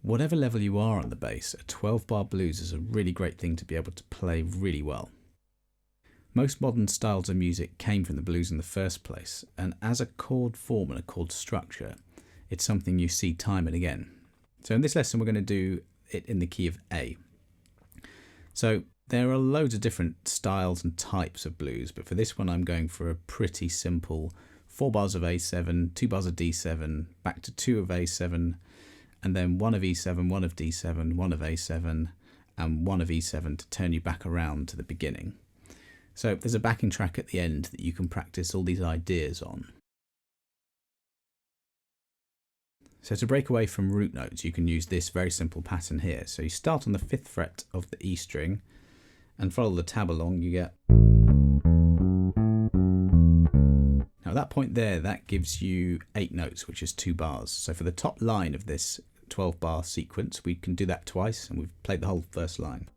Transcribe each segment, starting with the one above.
whatever level you are on the bass, a 12-bar blues is a really great thing to be able to play really well. Most modern styles of music came from the blues in the first place, and as a chord form and a chord structure, it's something you see time and again. So in this lesson, we're going to do it in the key of A. So there are loads of different styles and types of blues, but for this one, I'm going for a pretty simple 4 bars of A7, 2 bars of D7, back to 2 of A7, and then 1 of E7, 1 of D7, 1 of A7, and 1 of E7 to turn you back around to the beginning. So there's a backing track at the end that you can practice all these ideas on. So to break away from root notes, you can use this very simple pattern here. So you start on the 5th fret of the E string and follow the tab along, you get. Now at that point there, that gives you 8 notes, which is 2 bars. So for the top line of this 12-bar sequence, we can do that twice, and we've played the whole first line.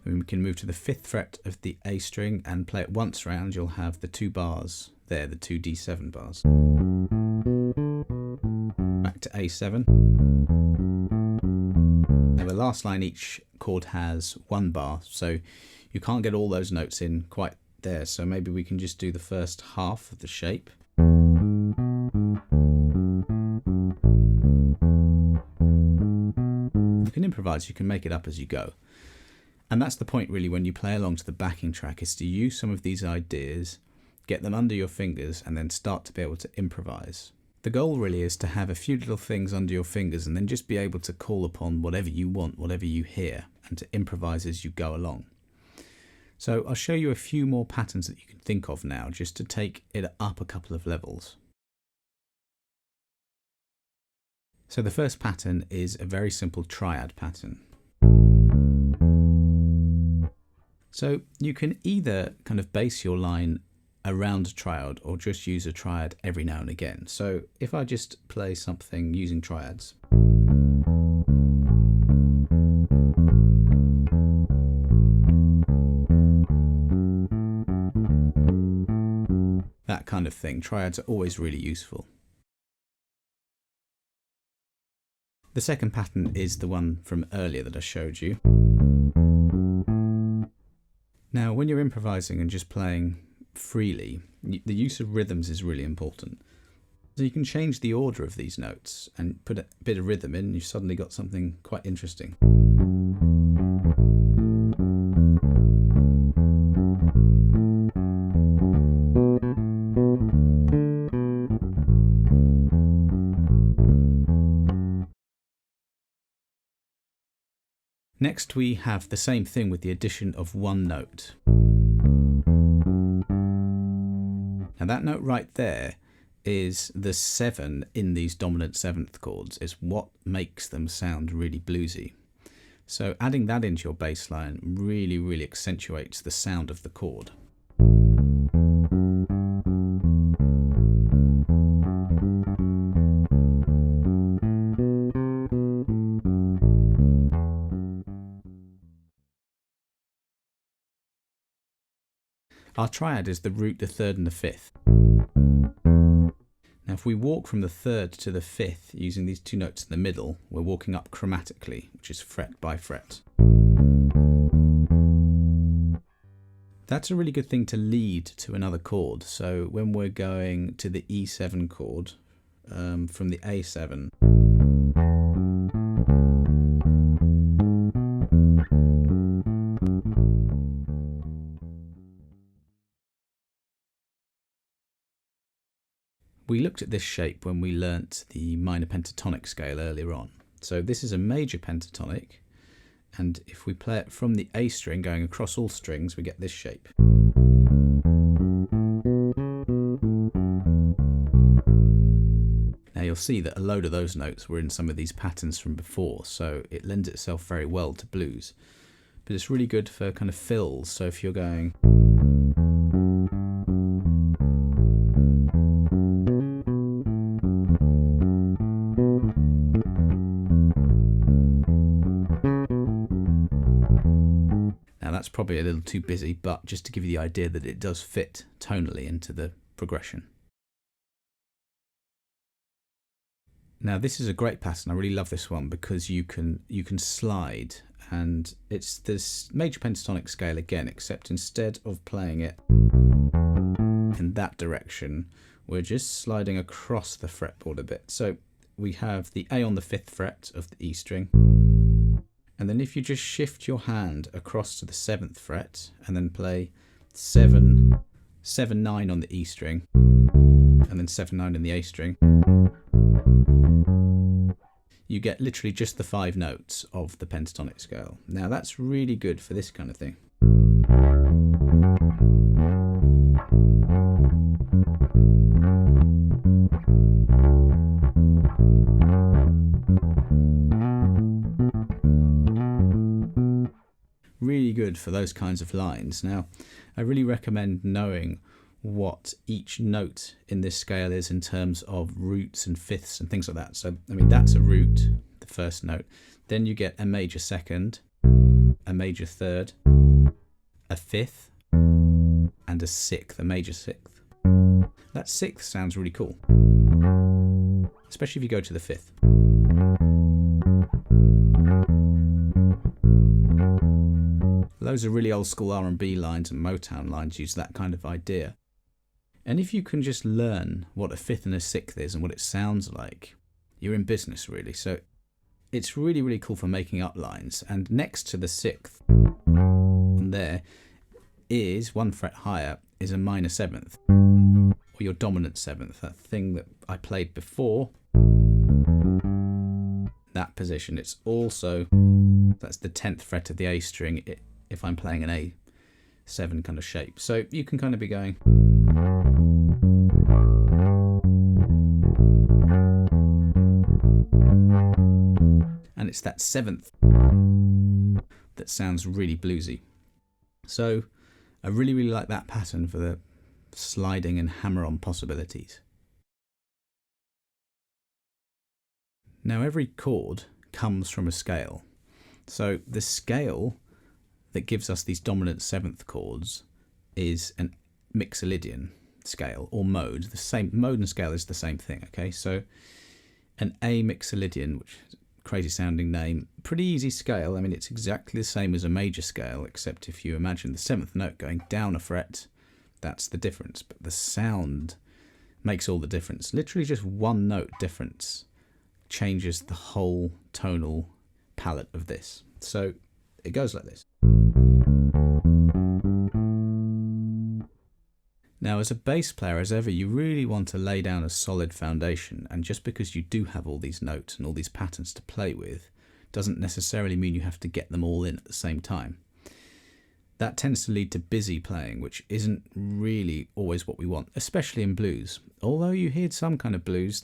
We can move to the 5th fret of the A string and play it once round. You'll have the 2 bars there, the 2 D7 bars. Back to A7. Now the last line, each chord has 1 bar, so you can't get all those notes in quite there, so maybe we can just do the first half of the shape. You can improvise, you can make it up as you go. And that's the point really when you play along to the backing track, is to use some of these ideas, get them under your fingers, and then start to be able to improvise. The goal really is to have a few little things under your fingers and then just be able to call upon whatever you want, whatever you hear, and to improvise as you go along. So I'll show you a few more patterns that you can think of now, just to take it up a couple of levels. So the first pattern is a very simple triad pattern. So you can either kind of base your line around a triad or just use a triad every now and again. So if I just play something using triads. That kind of thing. Triads are always really useful. The second pattern is the one from earlier that I showed you. Now, when you're improvising and just playing freely, the use of rhythms is really important. So you can change the order of these notes and put a bit of rhythm in, and you've suddenly got something quite interesting. Next we have the same thing with the addition of 1 note. Now that note right there is the 7 in these dominant 7th chords, is what makes them sound really bluesy. So adding that into your bass line really accentuates the sound of the chord. Our triad is the root, the 3rd and the 5th. Now if we walk from the 3rd to the 5th using these 2 notes in the middle, we're walking up chromatically, which is fret by fret. That's a really good thing to lead to another chord. So when we're going to the E7 chord from the A7, we looked at this shape when we learnt the minor pentatonic scale earlier on. So this is a major pentatonic, and if we play it from the A string going across all strings, we get this shape. Now you'll see that a load of those notes were in some of these patterns from before, so it lends itself very well to blues. But it's really good for kind of fills, so if you're going that's probably a little too busy, but just to give you the idea that it does fit tonally into the progression. Now this is a great pattern. I really love this one because you can slide, and it's this major pentatonic scale again, except instead of playing it in that direction, we're just sliding across the fretboard a bit. So we have the A on the 5th fret of the E string, and then if you just shift your hand across to the 7th fret and then play 7, 7, 9 on the E string, and then 7, 9 in the A string, you get literally just the 5 notes of the pentatonic scale. Now that's really good for this kind of thing. Really good for those kinds of lines. Now, I really recommend knowing what each note in this scale is in terms of roots and fifths and things like that. So, I mean, that's a root, the first note. Then you get a major second, a major third, a fifth, and a sixth, a major sixth. That sixth sounds really cool, especially if you go to the fifth. Those are really old school R&B lines, and Motown lines use that kind of idea. And if you can just learn what a fifth and a sixth is and what it sounds like, you're in business really. So it's really, really cool for making up lines. And next to the sixth, there is 1 fret higher, is a minor 7th, or your dominant 7th, that thing that I played before. That position, it's also, that's the 10th fret of the A string if I'm playing an A7 kind of shape. So you can kind of be going, and it's that 7th that sounds really bluesy. So I really, really like that pattern for the sliding and hammer-on possibilities. Now every chord comes from a scale. So the scale that gives us these dominant 7th chords is an mixolydian scale, or mode. The same mode and scale is the same thing, okay? So an A mixolydian, which is a crazy sounding name, pretty easy scale. I mean, it's exactly the same as a major scale, except if you imagine the 7th note going down a fret, that's the difference. But the sound makes all the difference. Literally just one note difference changes the whole tonal palette of this. So it goes like this. Now, as a bass player, as ever, you really want to lay down a solid foundation, and just because you do have all these notes and all these patterns to play with doesn't necessarily mean you have to get them all in at the same time. That tends to lead to busy playing, which isn't really always what we want, especially in blues. Although you hear some kind of blues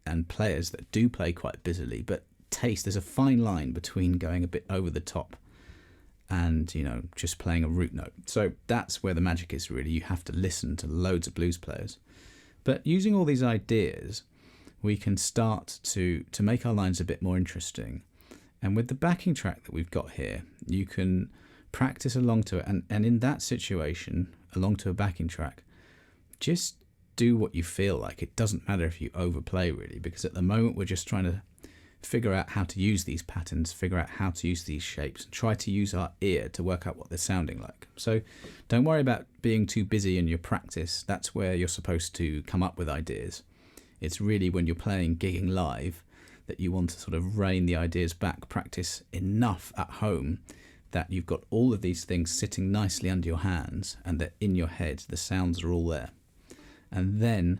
and players that do play quite busily, but there's a fine line between going a bit over the top and, you know, just playing a root note. So that's where the magic is really. You have to listen to loads of blues players. But using all these ideas, we can start to make our lines a bit more interesting. And with the backing track that we've got here, you can practice along to it. And in that situation, along to a backing track, just do what you feel like. It doesn't matter if you overplay really, because at the moment we're just trying to figure out how to use these patterns, figure out how to use these shapes, and try to use our ear to work out what they're sounding like. So don't worry about being too busy in your practice. That's where you're supposed to come up with ideas. It's really when you're playing, gigging live, that you want to sort of rein the ideas back, practice enough at home that you've got all of these things sitting nicely under your hands and that in your head the sounds are all there. And then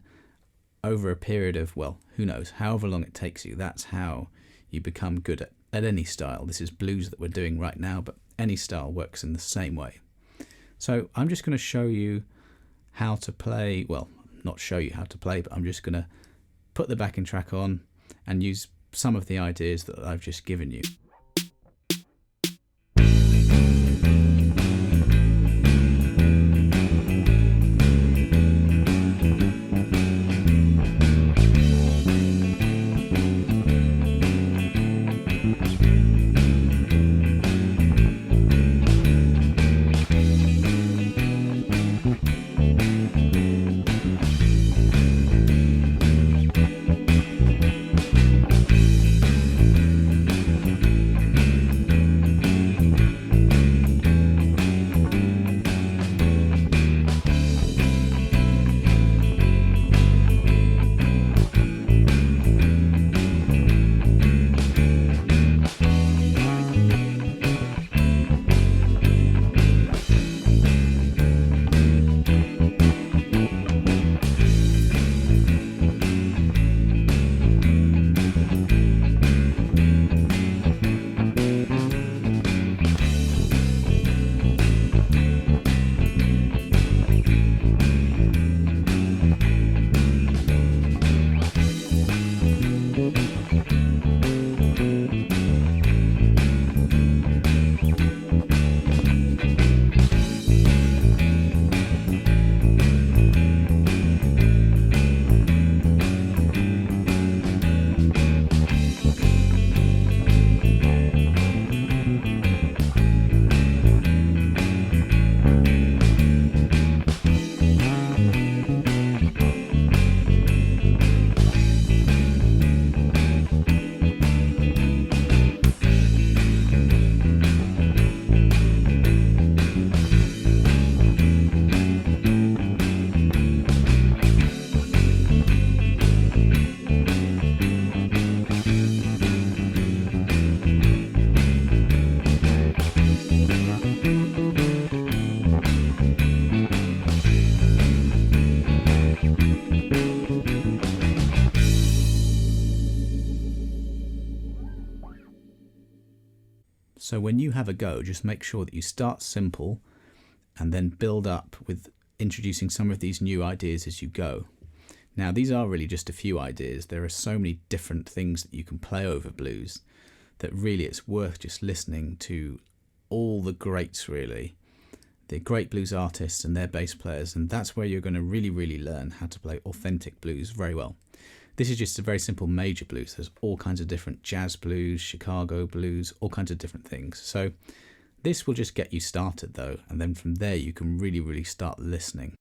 over a period of, well, who knows, however long it takes you, that's how you become good at any style. This is blues that we're doing right now, but any style works in the same way. So I'm just going to show you how to play, well, not show you how to play, but I'm just going to put the backing track on and use some of the ideas that I've just given you. So when you have a go, just make sure that you start simple and then build up with introducing some of these new ideas as you go. Now, these are really just a few ideas. There are so many different things that you can play over blues that really it's worth just listening to all the greats, really. The great blues artists and their bass players, and that's where you're going to really learn how to play authentic blues very well. This is just a very simple major blues. There's all kinds of different jazz blues, Chicago blues, all kinds of different things. So this will just get you started though, and then from there you can really start listening.